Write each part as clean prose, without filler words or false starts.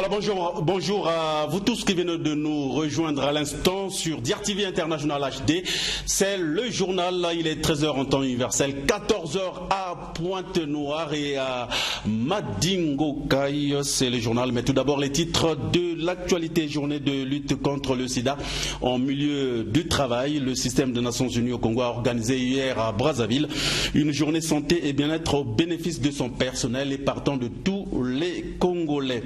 Voilà, bonjour à vous tous qui venez de nous rejoindre à l'instant sur DRTV International HD. C'est le journal, il est 13h en temps universel, 14h à Pointe-Noire et à Madingokai. C'est le journal, mais tout d'abord les titres de l'actualité. Journée de lutte contre le sida en milieu du travail. Le système des Nations Unies au Congo a organisé hier à Brazzaville une journée santé et bien-être au bénéfice de son personnel et partant de tous les Congolais.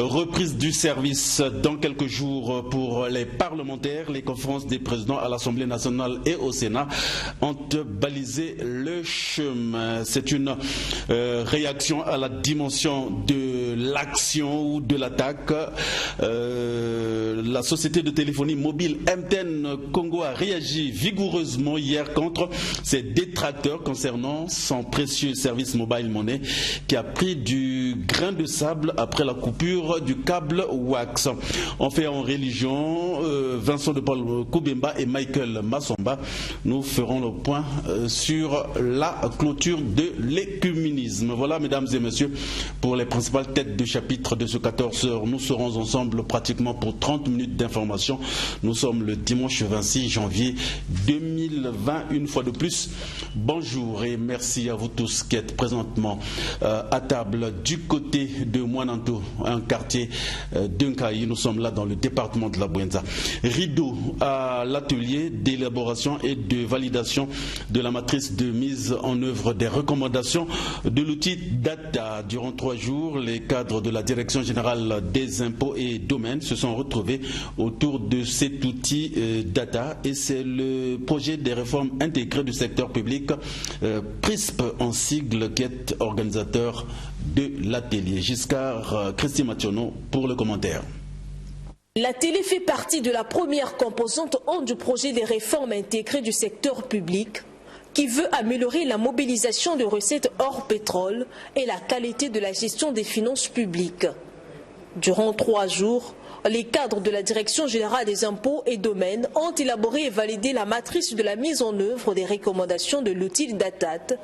Reprise du service dans quelques jours pour les parlementaires. Les conférences des présidents à l'Assemblée nationale et au Sénat ont balisé le chemin. C'est une réaction à la dimension de l'action ou de l'attaque. La société de téléphonie mobile MTN Congo a réagi vigoureusement hier contre ses détracteurs concernant son précieux service mobile money qui a pris du grain de sable après la coupure du câble WAX. On fait en religion, Vincent de Paul Koubemba et Michael Massomba. Nous ferons le point sur la clôture de l'écuménisme. Voilà, mesdames et messieurs, pour les principales têtes de chapitre de ce 14h. Nous serons ensemble pratiquement pour 30 minutes d'information. Nous sommes le dimanche 26 janvier 2020. Une fois de plus, bonjour et merci à vous tous qui êtes présentement à table du côté de Moinanto, un quartier d'Unkaï. Nous sommes là dans le département de la Bouenza. Rideau à l'atelier d'élaboration et de validation de la matrice de mise en œuvre des recommandations de l'outil DATA. Durant 3 jours, les cadres de la Direction générale des impôts et domaines se sont retrouvés autour de cet outil DATA et c'est le projet des réformes intégrées du secteur public, PRISP en sigle, qui est organisateur de l'atelier. Giscard Christy Mationo pour le commentaire. La télé fait partie de la première composante du projet des réformes intégrées du secteur public qui veut améliorer la mobilisation de recettes hors pétrole et la qualité de la gestion des finances publiques. Durant 3 jours, les cadres de la Direction générale des impôts et domaines ont élaboré et validé la matrice de la mise en œuvre des recommandations de l'outil DATAT,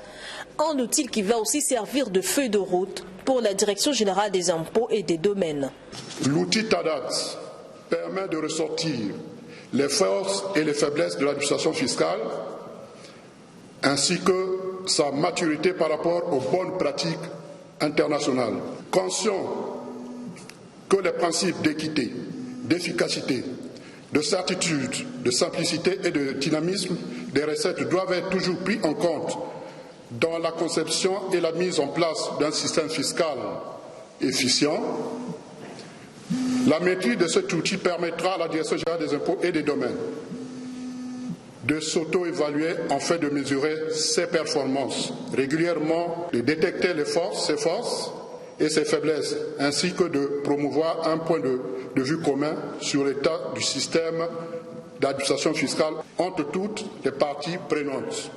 un outil qui va aussi servir de feuille de route pour la Direction générale des impôts et des domaines. L'outil DATAT permet de ressortir les forces et les faiblesses de l'administration fiscale ainsi que sa maturité par rapport aux bonnes pratiques internationales. Conscient que les principes d'équité, d'efficacité, de certitude, de simplicité et de dynamisme des recettes doivent être toujours pris en compte dans la conception et la mise en place d'un système fiscal efficient. La maîtrise de cet outil permettra à la Direction générale des impôts et des domaines de s'auto-évaluer afin de mesurer ses performances régulièrement, de détecter ses forces et ses faiblesses, ainsi que de promouvoir un point de vue commun sur l'état du système d'administration fiscale entre toutes les parties prenantes.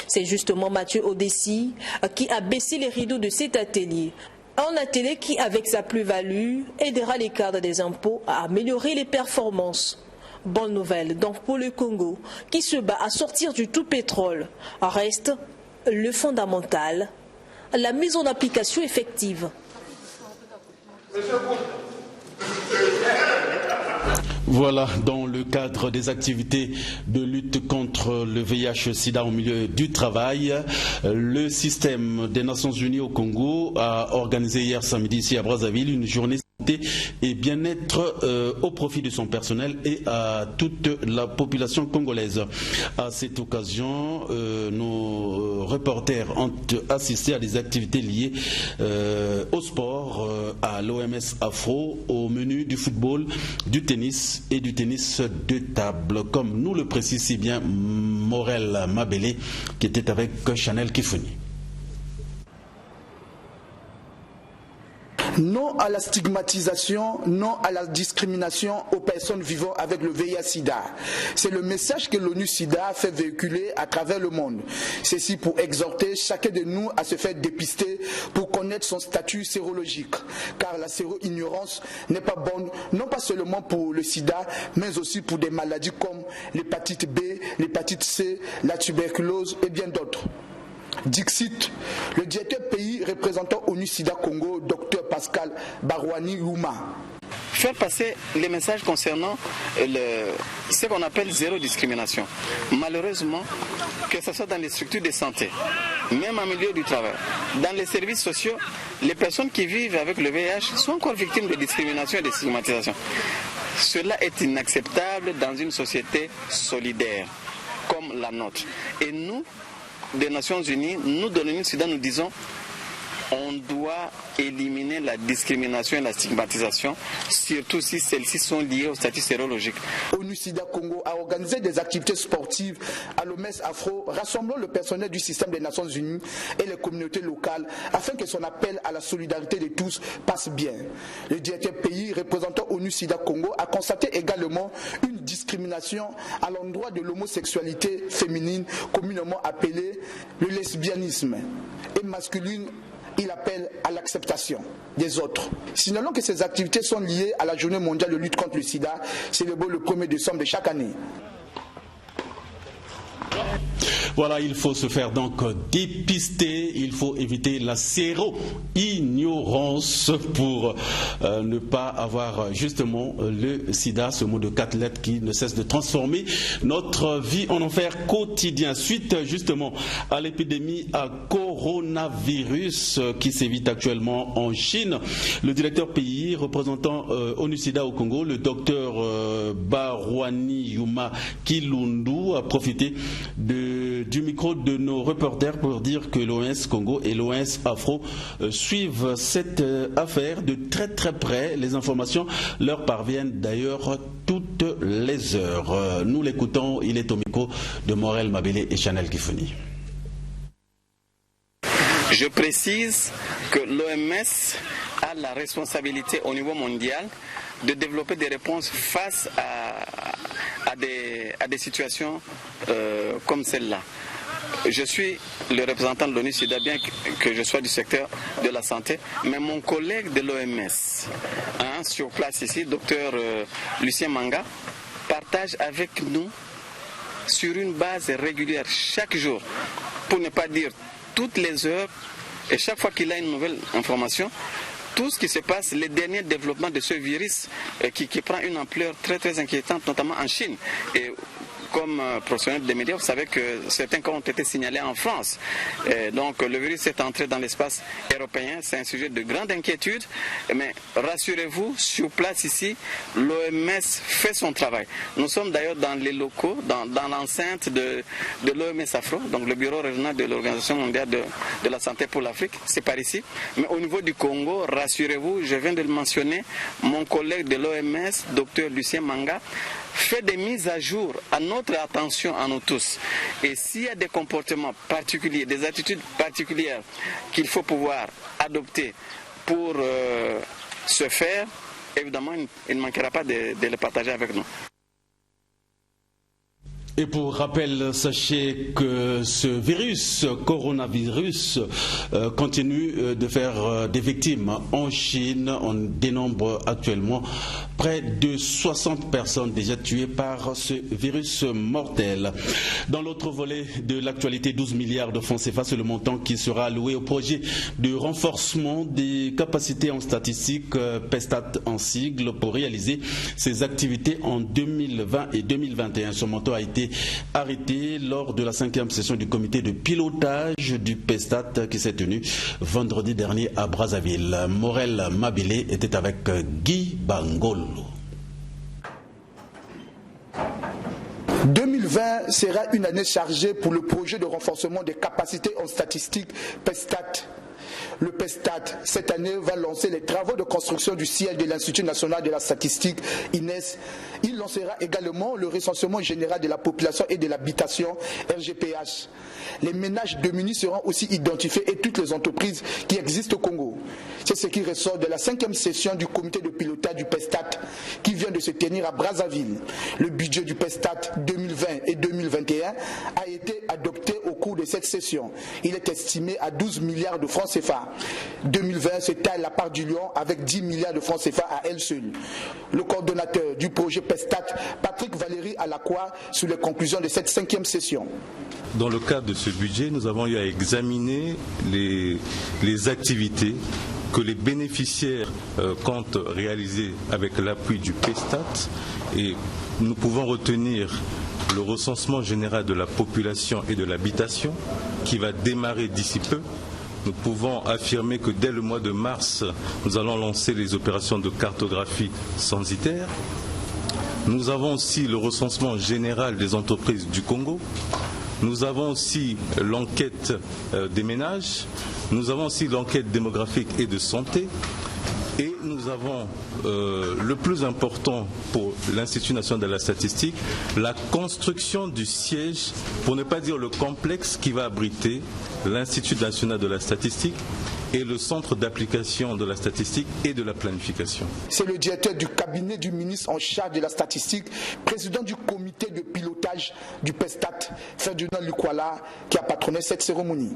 C'est justement Mathieu Odessi qui a baissé les rideaux de cet atelier. Un atelier qui, avec sa plus-value, aidera les cadres des impôts à améliorer les performances. Bonne nouvelle donc pour le Congo, qui se bat à sortir du tout pétrole. Reste le fondamental, la mise en application effective. Voilà, dans le cadre des activités de lutte contre le VIH-Sida au milieu du travail, le système des Nations Unies au Congo a organisé hier samedi ici à Brazzaville une journée santé et bien-être au profit de son personnel et à toute la population congolaise. À cette occasion, nos reporters ont assisté à des activités liées au sport, à l'OMS Afro, au menu du football, du tennis et du tennis de table, comme nous le précise si bien Morel Mabélé qui était avec Chanel Kifuni. Non à la stigmatisation, non à la discrimination aux personnes vivant avec le VIH-Sida. C'est le message que l'ONU-Sida fait véhiculer à travers le monde. Ceci pour exhorter chacun de nous à se faire dépister pour connaître son statut sérologique. Car la séro-ignorance n'est pas bonne, non pas seulement pour le Sida, mais aussi pour des maladies comme l'hépatite B, l'hépatite C, la tuberculose et bien d'autres. Dixit, le directeur pays représentant ONU-SIDA Congo, Dr Pascal Barouani-Youma. Faire passer les messages concernant ce qu'on appelle zéro discrimination. Malheureusement, que ce soit dans les structures de santé, même en milieu du travail, dans les services sociaux, les personnes qui vivent avec le VIH sont encore victimes de discrimination et de stigmatisation. Cela est inacceptable dans une société solidaire comme la nôtre. Et nous, des Nations Unies, nous de l'ONU-SIDA, nous disons on doit éliminer la discrimination et la stigmatisation, surtout si celles-ci sont liées au statut sérologique. ONU-SIDA Congo a organisé des activités sportives à l'OMS Afro, rassemblant le personnel du système des Nations Unies et les communautés locales afin que son appel à la solidarité de tous passe bien. Le directeur pays représentant ONU-SIDA Congo a constaté également une discrimination à l'endroit de l'homosexualité féminine, communément appelée le lesbianisme, et masculine. Il appelle à l'acceptation des autres. Signalons que ces activités sont liées à la journée mondiale de lutte contre le sida, célébrée le 1er décembre de chaque année. Voilà, il faut se faire donc dépister, il faut éviter la séro-ignorance pour ne pas avoir justement le sida, ce mot de 4 lettres qui ne cesse de transformer notre vie en enfer quotidien. Suite justement à l'épidémie à coronavirus qui sévit actuellement en Chine, le directeur pays représentant ONU-SIDA au Congo, le docteur Barouani-Youma Kilundu, a profité du micro de nos reporters pour dire que l'ONS Congo et l'ONS Afro suivent cette affaire de très très près. Les informations leur parviennent d'ailleurs toutes les heures. Nous l'écoutons, il est au micro de Morel Mabélé et Chanel Kifuni. Je précise que l'OMS a la responsabilité au niveau mondial de développer des réponses face à des situations comme celle-là. Je suis le représentant de l'ONU-SIDA, bien que je sois du secteur de la santé, mais mon collègue de l'OMS, sur place ici, docteur Lucien Manga, partage avec nous sur une base régulière chaque jour, pour ne pas dire toutes les heures, et chaque fois qu'il a une nouvelle information, tout ce qui se passe, les derniers développements de ce virus qui prend une ampleur très très inquiétante, notamment en Chine. Et comme professionnel des médias, vous savez que certains cas ont été signalés en France. Donc le virus est entré dans l'espace européen, c'est un sujet de grande inquiétude. Mais rassurez-vous, sur place ici, l'OMS fait son travail. Nous sommes d'ailleurs dans les locaux, dans l'enceinte de l'OMS Afro, donc le bureau régional de l'Organisation mondiale de la santé pour l'Afrique, c'est par ici. Mais au niveau du Congo, rassurez-vous, je viens de le mentionner, mon collègue de l'OMS, docteur Lucien Manga, fait des mises à jour à notre attention, à nous tous. Et s'il y a des comportements particuliers, des attitudes particulières qu'il faut pouvoir adopter pour se faire, évidemment, il ne manquera pas de le partager avec nous. Et pour rappel, sachez que ce virus, coronavirus, continue de faire des victimes en Chine. On dénombre actuellement près de 60 personnes déjà tuées par ce virus mortel. Dans l'autre volet de l'actualité, 12 milliards de francs CFA, c'est le montant qui sera alloué au projet de renforcement des capacités en statistique, PESTAT en sigle, pour réaliser ces activités en 2020 et 2021. Ce montant a été arrêté lors de la 5e session du comité de pilotage du PESTAT qui s'est tenue vendredi dernier à Brazzaville. Morel Mabélé était avec Guy Bangolo. 2020 sera une année chargée pour le projet de renforcement des capacités en statistique PESTAT. Le PESTAT, cette année, va lancer les travaux de construction du siège de l'Institut national de la statistique, INES. Il lancera également le recensement général de la population et de l'habitation, RGPH. Les ménages démunis seront aussi identifiés et toutes les entreprises qui existent au Congo. C'est ce qui ressort de la 5e session du comité de pilotage du PESTAT qui vient de se tenir à Brazzaville. Le budget du PESTAT 2020 et 2021 a été adopté au cours de cette cession. Il est estimé à 12 milliards de francs CFA. 2020 se taille la part du lion avec 10 milliards de francs CFA à elle seule. Le coordonnateur du projet PESTAT, Patrick Valéry Alacroix, sur les conclusions de cette 5e session. Dans le cadre de ce budget, nous avons eu à examiner les activités que les bénéficiaires comptent réaliser avec l'appui du PESTAT, et nous pouvons retenir le recensement général de la population et de l'habitation qui va démarrer d'ici peu. Nous pouvons affirmer que dès le mois de mars, nous allons lancer les opérations de cartographie censitaire. Nous avons aussi le recensement général des entreprises du Congo. Nous avons aussi l'enquête des ménages. Nous avons aussi l'enquête démographique et de santé. Et nous avons le plus important pour l'Institut national de la statistique, la construction du siège, pour ne pas dire le complexe qui va abriter l'Institut national de la statistique et le centre d'application de la statistique et de la planification. C'est le directeur du cabinet du ministre en charge de la statistique, président du comité de pilotage du PESTAT, Ferdinand Lukwala, qui a patronné cette cérémonie.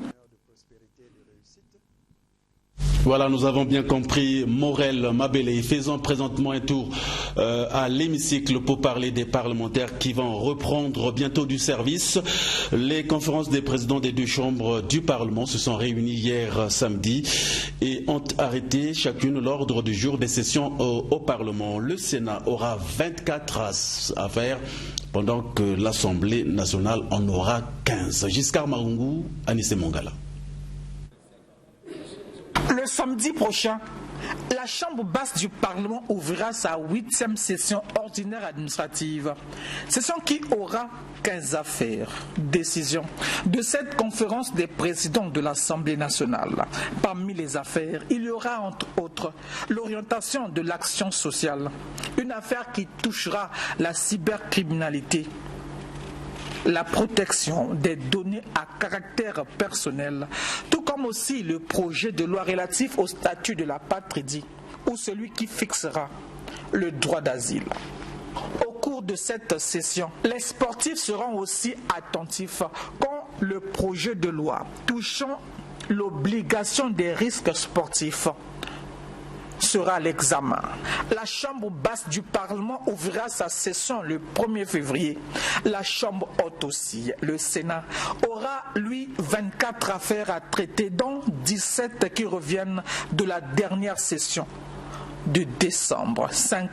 Voilà, nous avons bien compris. Morel Mabélé, faisant présentement un tour à l'hémicycle pour parler des parlementaires qui vont reprendre bientôt du service. Les conférences des présidents des deux chambres du Parlement se sont réunies hier samedi et ont arrêté chacune l'ordre du jour des sessions au Parlement. Le Sénat aura 24 à faire, pendant que l'Assemblée nationale en aura 15. Giscard Maungu, Anissé Mongala. Le samedi prochain, la Chambre basse du Parlement ouvrira sa 8e session ordinaire administrative. Session qui aura 15 affaires. Décision de cette conférence des présidents de l'Assemblée nationale. Parmi les affaires, il y aura entre autres l'orientation de l'action sociale. Une affaire qui touchera la cybercriminalité, la protection des données à caractère personnel, tout comme aussi le projet de loi relatif au statut de la patrie ou celui qui fixera le droit d'asile. Au cours de cette session, les sportifs seront aussi attentifs quand le projet de loi touchant l'obligation des risques sportifs sera l'examen. La Chambre basse du Parlement ouvrira sa session le 1er février. La Chambre haute aussi, le Sénat, aura lui 24 affaires à traiter, dont 17 qui reviennent de la dernière session de décembre. 5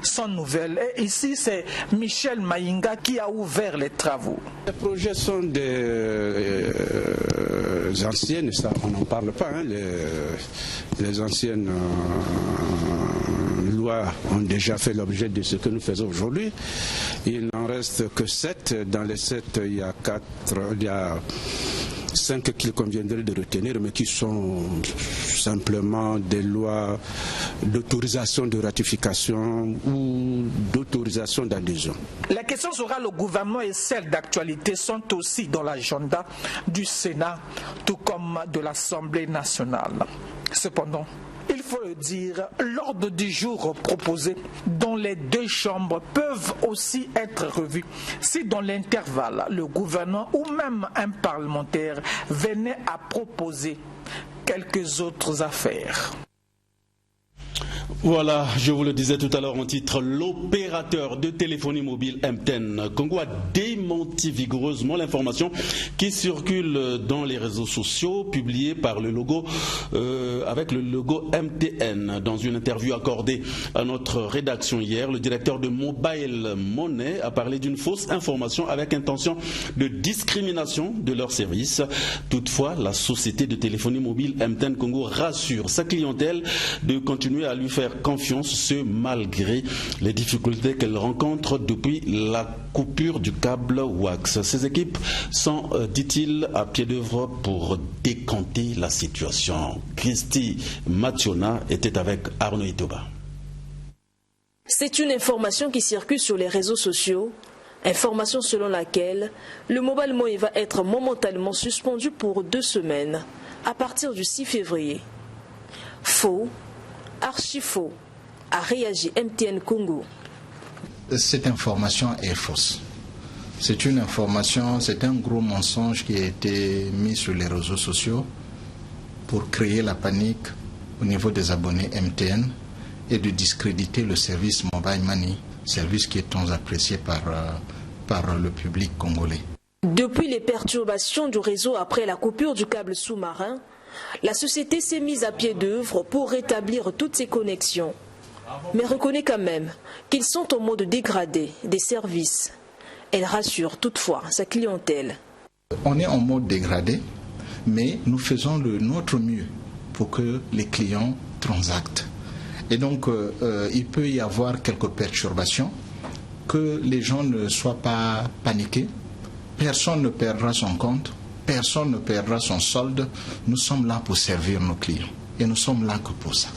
sans nouvelles. Et ici, c'est Michel Maïnga qui a ouvert les travaux. Les projets sont des anciennes, ça on n'en parle pas. Hein. Les anciennes lois ont déjà fait l'objet de ce que nous faisons aujourd'hui. Il n'en reste que 7. Dans les 7, il y a 5 qu'il conviendrait de retenir, mais qui sont simplement des lois d'autorisation de ratification ou d'autorisation d'adhésion. Les questions sur le gouvernement et celles d'actualité sont aussi dans l'agenda du Sénat, tout comme de l'Assemblée nationale. Cependant, il faut le dire, l'ordre du jour proposé dans les deux chambres peuvent aussi être revus si dans l'intervalle, le gouvernement ou même un parlementaire venait à proposer quelques autres affaires. Voilà, je vous le disais tout à l'heure en titre, l'opérateur de téléphonie mobile MTN Congo a démenti vigoureusement l'information qui circule dans les réseaux sociaux publiée par le logo avec le logo MTN. Dans une interview accordée à notre rédaction hier, le directeur de Mobile Money a parlé d'une fausse information avec intention de discrimination de leur service. Toutefois, la société de téléphonie mobile MTN Congo rassure sa clientèle de continuer à lui faire confiance, ce malgré les difficultés qu'elle rencontre depuis la coupure du câble WAX. Ces équipes sont, dit-il, à pied d'œuvre pour décanter la situation. Christy Mationa était avec Arnaud Itoba. C'est une information qui circule sur les réseaux sociaux. Information selon laquelle le Mobile Money va être momentanément suspendu pour 2 semaines à partir du 6 février. Faux, archi-faux, a réagi MTN Congo. Cette information est fausse. C'est une information, c'est un gros mensonge qui a été mis sur les réseaux sociaux pour créer la panique au niveau des abonnés MTN et de discréditer le service Mobile Money, service qui est tant apprécié par le public congolais. Depuis les perturbations du réseau après la coupure du câble sous-marin, la société s'est mise à pied d'œuvre pour rétablir toutes ses connexions, mais reconnaît quand même qu'ils sont en mode dégradé des services. Elle rassure toutefois sa clientèle. On est en mode dégradé, mais nous faisons notre mieux pour que les clients transactent. Et donc, il peut y avoir quelques perturbations, que les gens ne soient pas paniqués. Personne ne perdra son compte, personne ne perdra son solde. Nous sommes là pour servir nos clients et nous sommes là que pour ça.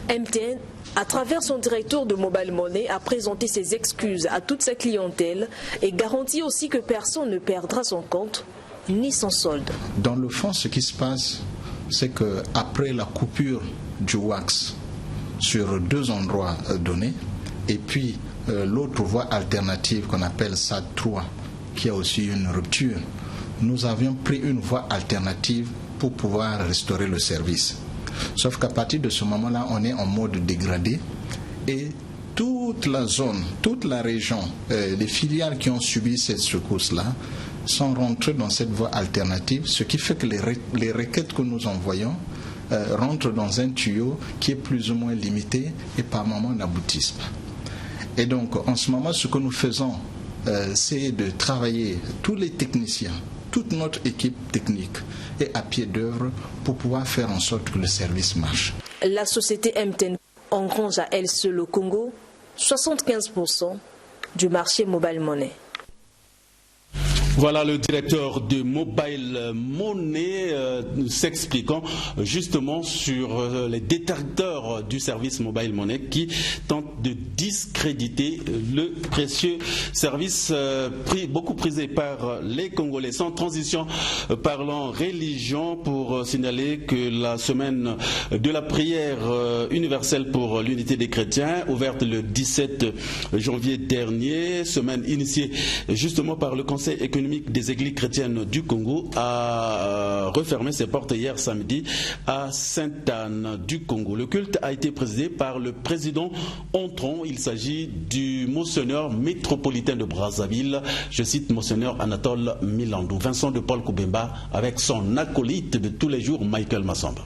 MTN, à travers son directeur de Mobile Money, a présenté ses excuses à toute sa clientèle et garantit aussi que personne ne perdra son compte ni son solde. Dans le fond, ce qui se passe, c'est qu'après la coupure du WAX sur 2 endroits donnés, et puis l'autre voie alternative qu'on appelle SAD3, qui a aussi une rupture, nous avions pris une voie alternative pour pouvoir restaurer le service. Sauf qu'à partir de ce moment-là, on est en mode dégradé et toute la zone, toute la région, les filiales qui ont subi cette secousse-là sont rentrées dans cette voie alternative, ce qui fait que les requêtes que nous envoyons rentrent dans un tuyau qui est plus ou moins limité et par moments n'aboutissent pas. Et donc, en ce moment, ce que nous faisons, c'est de travailler, tous les techniciens, toute notre équipe technique est à pied d'œuvre pour pouvoir faire en sorte que le service marche. La société MTN engrange à elle seule au Congo 75% du marché Mobile Money. Voilà le directeur de Mobile Money s'expliquant justement sur les détracteurs du service Mobile Money qui tentent de discréditer le précieux service beaucoup prisé par les Congolais. Sans transition, parlant religion pour signaler que la semaine de la prière universelle pour l'unité des chrétiens, ouverte le 17 janvier dernier, semaine initiée justement par le Conseil économique des églises chrétiennes du Congo, a refermé ses portes hier samedi à Sainte-Anne du Congo. Le culte a été présidé par le président Ontron. Il s'agit du monseigneur métropolitain de Brazzaville, je cite monseigneur Anatole Milandou. Vincent de Paul Koubemba avec son acolyte de tous les jours, Michael Massamba.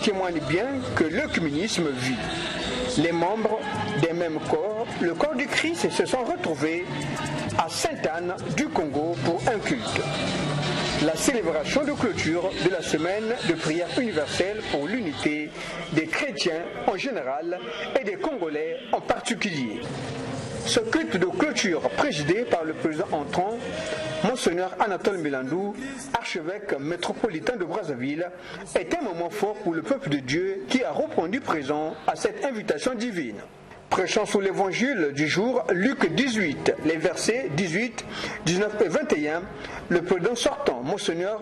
Témoigne bien que l'œcuménisme vit. Les membres des mêmes corps, le corps du Christ, se sont retrouvés à Sainte-Anne du Congo pour un culte. La célébration de clôture de la semaine de prière universelle pour l'unité des chrétiens en général et des Congolais en particulier. Ce culte de clôture présidé par le président entrant, Monseigneur Anatole Milandou, archevêque métropolitain de Brazzaville, est un moment fort pour le peuple de Dieu qui a répondu présent à cette invitation divine. Prêchant sur l'évangile du jour, Luc 18, les versets 18, 19 et 21, le président sortant, Monseigneur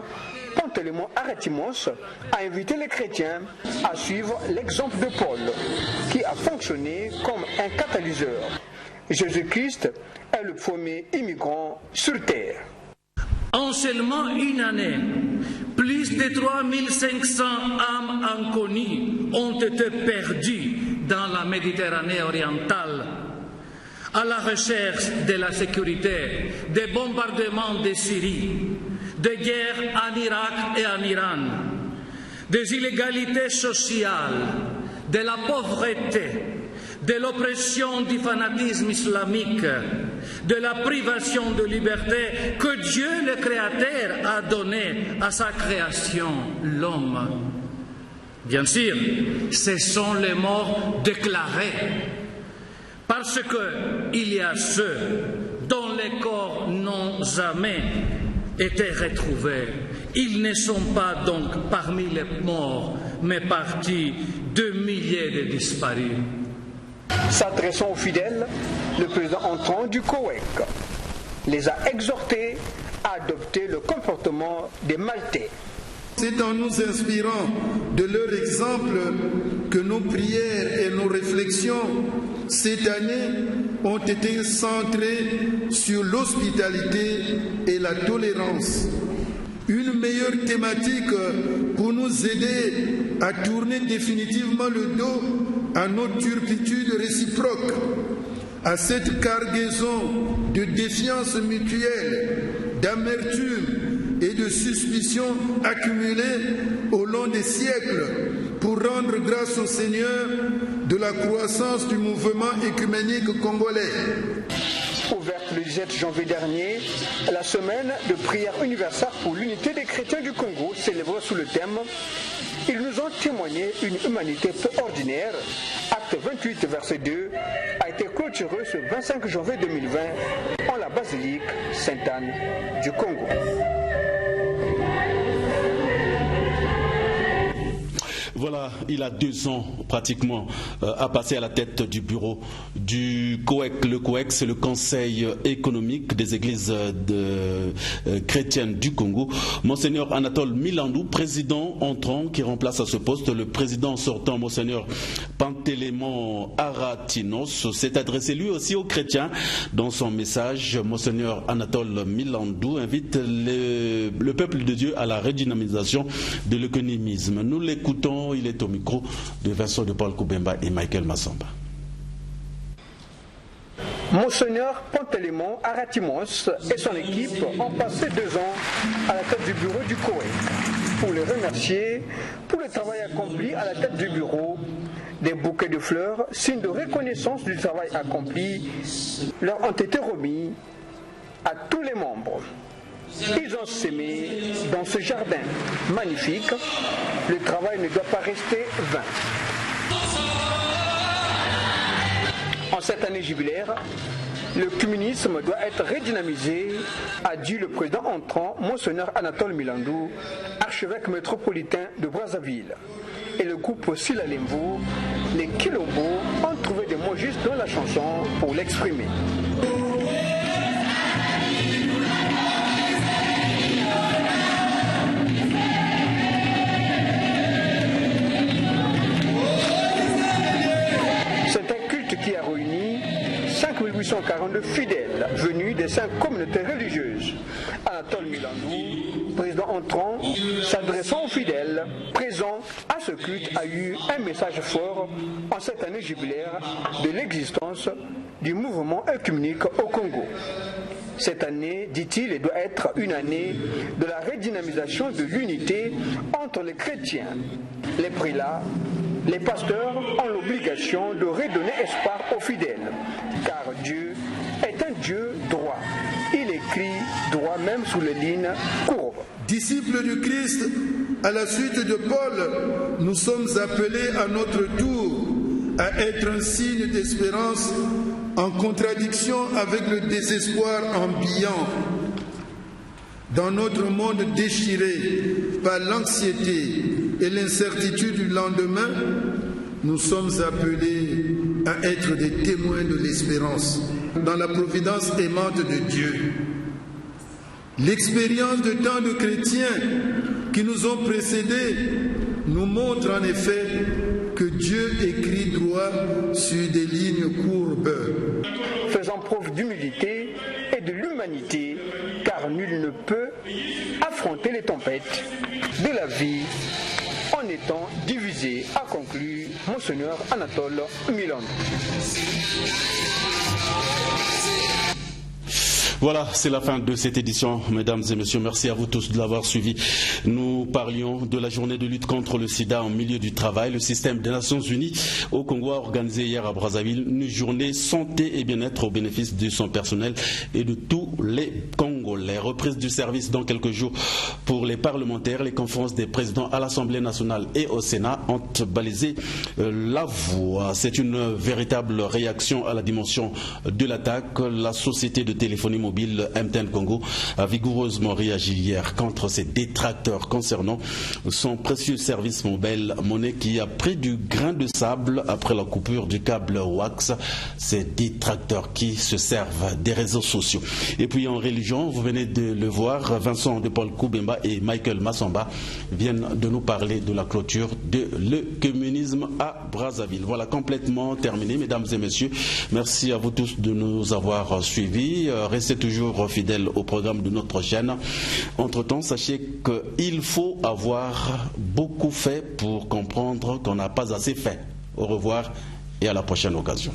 Pantelémon Aratimos, a invité les chrétiens à suivre l'exemple de Paul, qui a fonctionné comme un catalyseur. Jésus-Christ est le premier immigrant sur terre. En seulement une année, plus de 3500 âmes inconnues ont été perdues dans la Méditerranée orientale, à la recherche de la sécurité, des bombardements de Syrie, des guerres en Irak et en Iran, des illégalités sociales, de la pauvreté, de l'oppression du fanatisme islamique, de la privation de liberté que Dieu le Créateur a donnée à sa création, l'homme. Bien sûr, ce sont les morts déclarés, parce qu'il y a ceux dont les corps n'ont jamais été retrouvés. Ils ne sont pas donc parmi les morts, mais partis de milliers de disparus. S'adressant aux fidèles, le président entrant du COEC les a exhortés à adopter le comportement des Maltais. C'est en nous inspirant de leur exemple que nos prières et nos réflexions cette année ont été centrées sur l'hospitalité et la tolérance. Une meilleure thématique pour nous aider à tourner définitivement le dos à nos turpitudes réciproques, à cette cargaison de défiance mutuelle, d'amertume et de suspicion accumulées au long des siècles pour rendre grâce au Seigneur de la croissance du mouvement écuménique congolais. Ouverte le 17 janvier dernier, la semaine de prière universelle pour l'unité des chrétiens du Congo, célébrée sous le thème « Ils nous ont témoigné une humanité peu ordinaire », acte 28, verset 2, a été clôturé ce 25 janvier 2020 en la basilique Sainte-Anne du Congo. Voilà, il a 2 ans pratiquement à passer à la tête du bureau du COEC. Le COEC, c'est le Conseil économique des églises chrétiennes du Congo. Monseigneur Anatole Milandou, président entrant qui remplace à ce poste le président sortant, Monseigneur Pantélémon Aratinos, s'est adressé lui aussi aux chrétiens. Dans son message, Monseigneur Anatole Milandou invite le peuple de Dieu à la redynamisation de l'économisme. Nous l'écoutons. Il est au micro de Vincent de Paul Koubemba et Michael Massamba. Monseigneur Pantélémon Aratimos et son équipe ont passé 2 ans à la tête du bureau du COEC. Pour les remercier pour le travail accompli à la tête du bureau, des bouquets de fleurs, signe de reconnaissance du travail accompli, leur ont été remis à tous les membres. Ils ont sémé dans ce jardin magnifique. Le travail ne doit pas rester vain. En cette année jubilaire, le communisme doit être redynamisé, a dit le président entrant, Monseigneur Anatole Milandou, archevêque métropolitain de Brazzaville. Et le groupe Silalembo, les Kilombo, ont trouvé des mots justes dans la chanson pour l'exprimer. C'est un culte qui a réuni 5842 fidèles venus des 5 communautés religieuses. Anatole Milandou, président entrant, s'adressant aux fidèles présents à ce culte, a eu un message fort en cette année jubilaire de l'existence du mouvement œcuménique au Congo. Cette année, dit-il, doit être une année de la redynamisation de l'unité entre les chrétiens. Les prélats, les pasteurs ont l'obligation de redonner espoir aux fidèles, car Dieu est un Dieu droit. Il écrit droit même sous les lignes courbes. Disciples du Christ, à la suite de Paul, nous sommes appelés à notre tour à être un signe d'espérance en contradiction avec le désespoir ambiant. Dans notre monde déchiré par l'anxiété et l'incertitude du lendemain, nous sommes appelés à être des témoins de l'espérance dans la providence aimante de Dieu. L'expérience de tant de chrétiens qui nous ont précédés nous montre en effet que Dieu écrit droit sur des lignes courbes. Faisant preuve d'humilité et de l'humanité, car nul ne peut affronter les tempêtes de la vie en étant divisé, a conclu Monseigneur Anatole Milandou. Voilà, c'est la fin de cette édition, mesdames et messieurs. Merci à vous tous de l'avoir suivi. Nous parlions de la journée de lutte contre le sida en milieu du travail. Le système des Nations Unies au Congo a organisé hier à Brazzaville une journée santé et bien-être au bénéfice de son personnel et de tous les Congolais. congolais. Reprise du service dans quelques jours pour les parlementaires. Les conférences des présidents à l'Assemblée nationale et au Sénat ont balisé la voie. C'est une véritable réaction à la dimension de l'attaque. La société de téléphonie mobile MTN Congo a vigoureusement réagi hier contre ses détracteurs concernant son précieux service mobile monnaie qui a pris du grain de sable après la coupure du câble WAX. Ces détracteurs qui se servent des réseaux sociaux. Et puis en religion, vous venez de le voir, Vincent de Paul Koubemba et Michael Massamba viennent de nous parler de la clôture de l'œcuménisme à Brazzaville. Voilà, complètement terminé, mesdames et messieurs. Merci à vous tous de nous avoir suivis. Restez toujours fidèles au programme de notre chaîne. Entre-temps, sachez qu'il faut avoir beaucoup fait pour comprendre qu'on n'a pas assez fait. Au revoir et à la prochaine occasion.